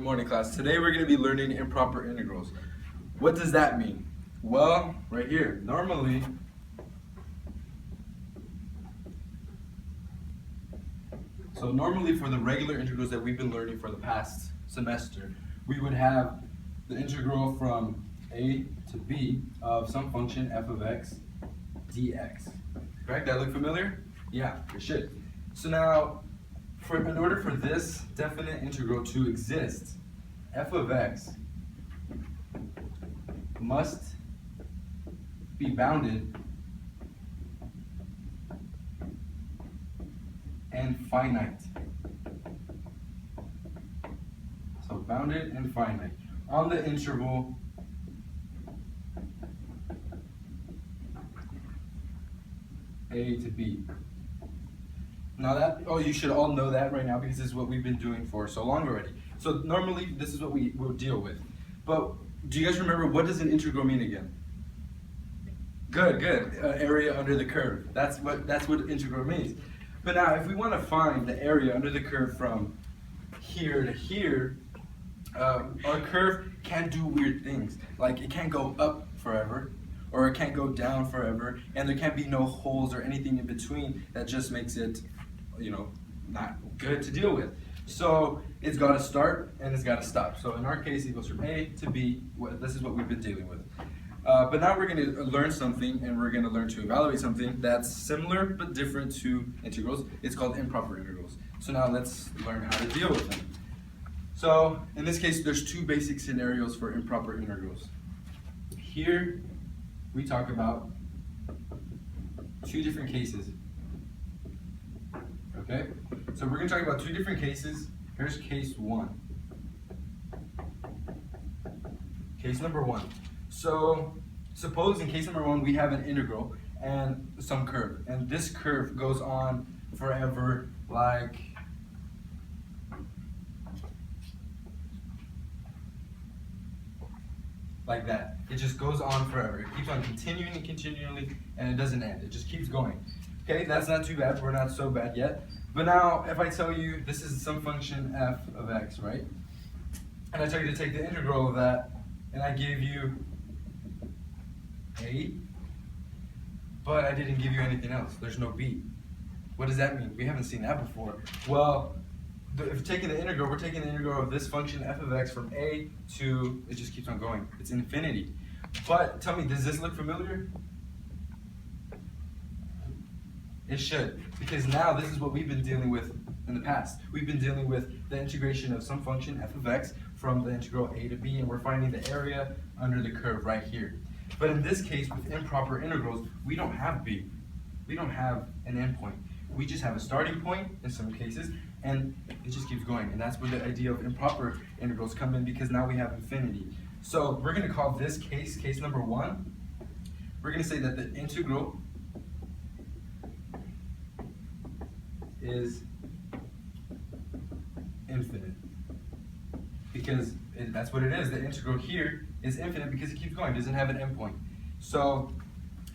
Good morning, class. Today we're going to be learning improper integrals. What does that mean? Well, right here, normally for the regular integrals that we've been learning for the past semester, we would have the integral from a to b of some function f of x dx. Correct? That look familiar? Yeah, it should. So now, in order for this definite integral to exist, f of x must be bounded and finite. So bounded and finite on the interval a to b. Now you should all know that right now because this is what we've been doing for so long already. So normally this is what we will deal with. But do you guys remember, what does an integral mean again? Good. Area under the curve. That's what integral means. But now if we want to find the area under the curve from here to here, our curve can't do weird things. Like it can't go up forever, or it can't go down forever, and there can't be no holes or anything in between that just makes it, not good to deal with. So it's got to start and it's got to stop. So in our case, it goes from A to B. This is what we've been dealing with. But now we're going to learn something, and we're going to learn to evaluate something that's similar but different to integrals. It's called improper integrals. So now let's learn how to deal with them. So in this case, there's two basic scenarios for improper integrals. Here we talk about two different cases. Okay? So we're going to talk about two different cases. Here's case one. Case number one. So suppose in case number one we have an integral and some curve, and this curve goes on forever like that. It just goes on forever. It keeps on continuing and continually, and it doesn't end. It just keeps going. Okay, that's not too bad. We're not so bad yet. But now, if I tell you this is some function f of x, right? And I tell you to take the integral of that, and I give you a, but I didn't give you anything else. There's no b. What does that mean? We haven't seen that before. Well, if taking the integral, we're taking the integral of this function f of x from a to, it just keeps on going. It's infinity. But tell me, does this look familiar? It should, because now this is what we've been dealing with in the past. We've been dealing with the integration of some function f of x from the integral a to b, and we're finding the area under the curve right here. But in this case, with improper integrals, we don't have b. We don't have an endpoint. We just have a starting point in some cases, and it just keeps going. And that's where the idea of improper integrals come in, because now we have infinity. So we're going to call this case number one. We're going to say that the integral is infinite, because that's what it is. The integral here is infinite because it keeps going. It doesn't have an endpoint. So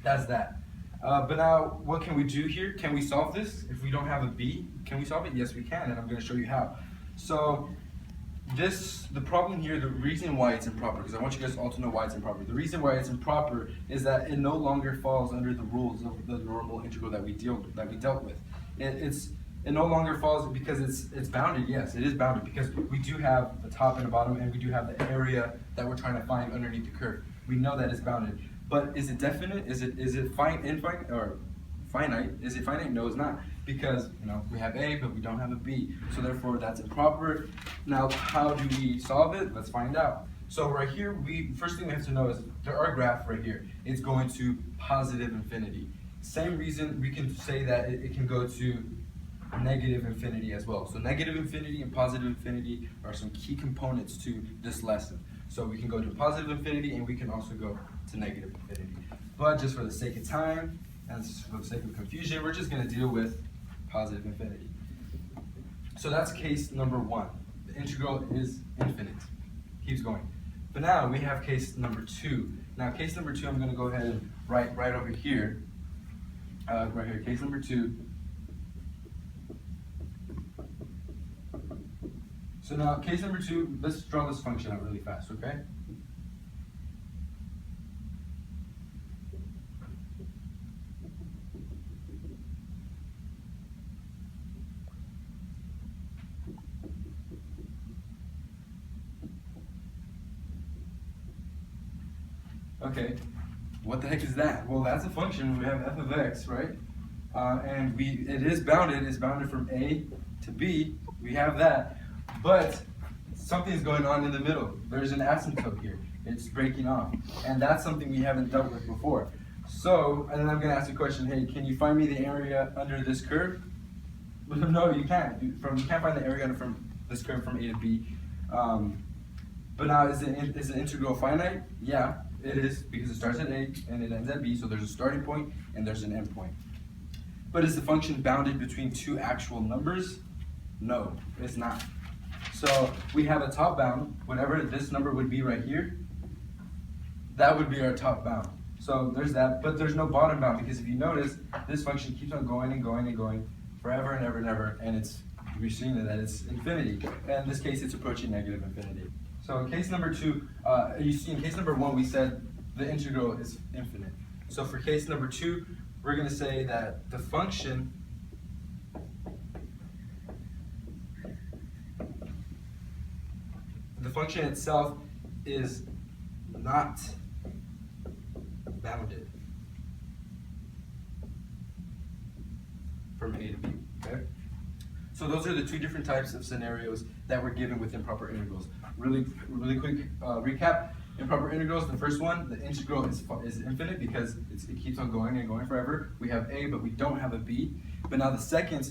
that's that. But now, what can we do here? Can we solve this? If we don't have a b, can we solve it? Yes, we can, and I'm going to show you how. So the problem here, the reason why it's improper, because I want you guys all to know why it's improper. The reason why it's improper is that it no longer falls under the rules of the normal integral that we dealt with. It no longer falls because it's bounded. Yes, it is bounded because we do have a top and a bottom, and we do have the area that we're trying to find underneath the curve. We know that it's bounded. But is it definite? Is it infinite or finite? Is it finite? No, it's not, because we have a, but we don't have a b. So therefore, that's improper. Now, how do we solve it? Let's find out. So right here, first thing we have to know is our graph right here. It's going to positive infinity. Same reason we can say that it can go to negative infinity as well. So negative infinity and positive infinity are some key components to this lesson. So we can go to positive infinity, and we can also go to negative infinity. But just for the sake of time and for the sake of confusion, we're just going to deal with positive infinity. So that's case number one. The integral is infinite. Keeps going. But now we have case number two. Now case number two, I'm going to go ahead and write right over here. Right here, case number two. So now case number 2, let's draw this function out really fast, okay? Okay, what the heck is that? Well, that's a function. We have f of x, right? And it is bounded. It's bounded from a to b. We have that, but something's going on in the middle. There's an asymptote here. It's breaking off, and that's something we haven't dealt with before. So, and then I'm going to ask the question: hey, can you find me the area under this curve? No, you can't. You can't find the area from this curve from a to b. But now, is the integral finite? Yeah. It is, because it starts at A and it ends at B, so there's a starting point and there's an end point. But is the function bounded between two actual numbers? No, it's not. So we have a top bound, whatever this number would be right here, that would be our top bound. So there's that, but there's no bottom bound, because if you notice, this function keeps on going and going and going forever and ever and ever, and we're seeing that it's infinity. And in this case, it's approaching negative infinity. So in case number 2, you see in case number 1, we said the integral is infinite. So for case number 2, we're going to say that the function itself is not bounded from A to B, okay? So those are the 2 different types of scenarios that we're given with improper integrals. Really quick recap. Improper integrals, the first one, the integral is infinite because it keeps on going and going forever. We have A, but we don't have a B. But now the second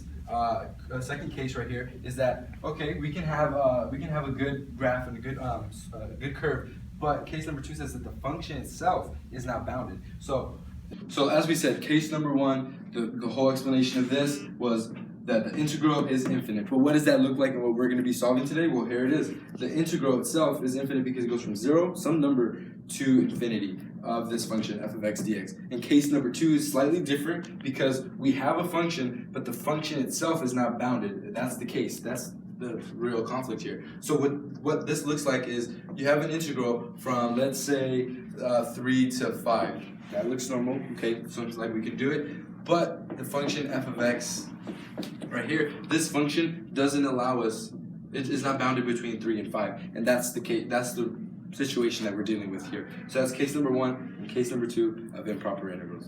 case right here is that, okay, we can have a good graph and a good curve, but case number 2 says that the function itself is not bounded. So as we said, case number 1, the whole explanation of this was that the integral is infinite. But what does that look like and what we're going to be solving today? Well, here it is. The integral itself is infinite because it goes from 0, some number, to infinity of this function, f of x dx. And case number 2 is slightly different because we have a function, but the function itself is not bounded. That's the case. That's the real conflict here. So what this looks like is you have an integral from, let's say, 3 to 5. That looks normal, okay? So it's like we can do it. But the function f of x right here, this function doesn't allow us, it is not bounded between 3 and 5, and that's the case, that's the situation that we're dealing with here. So that's case number 1 and case number 2 of improper integrals.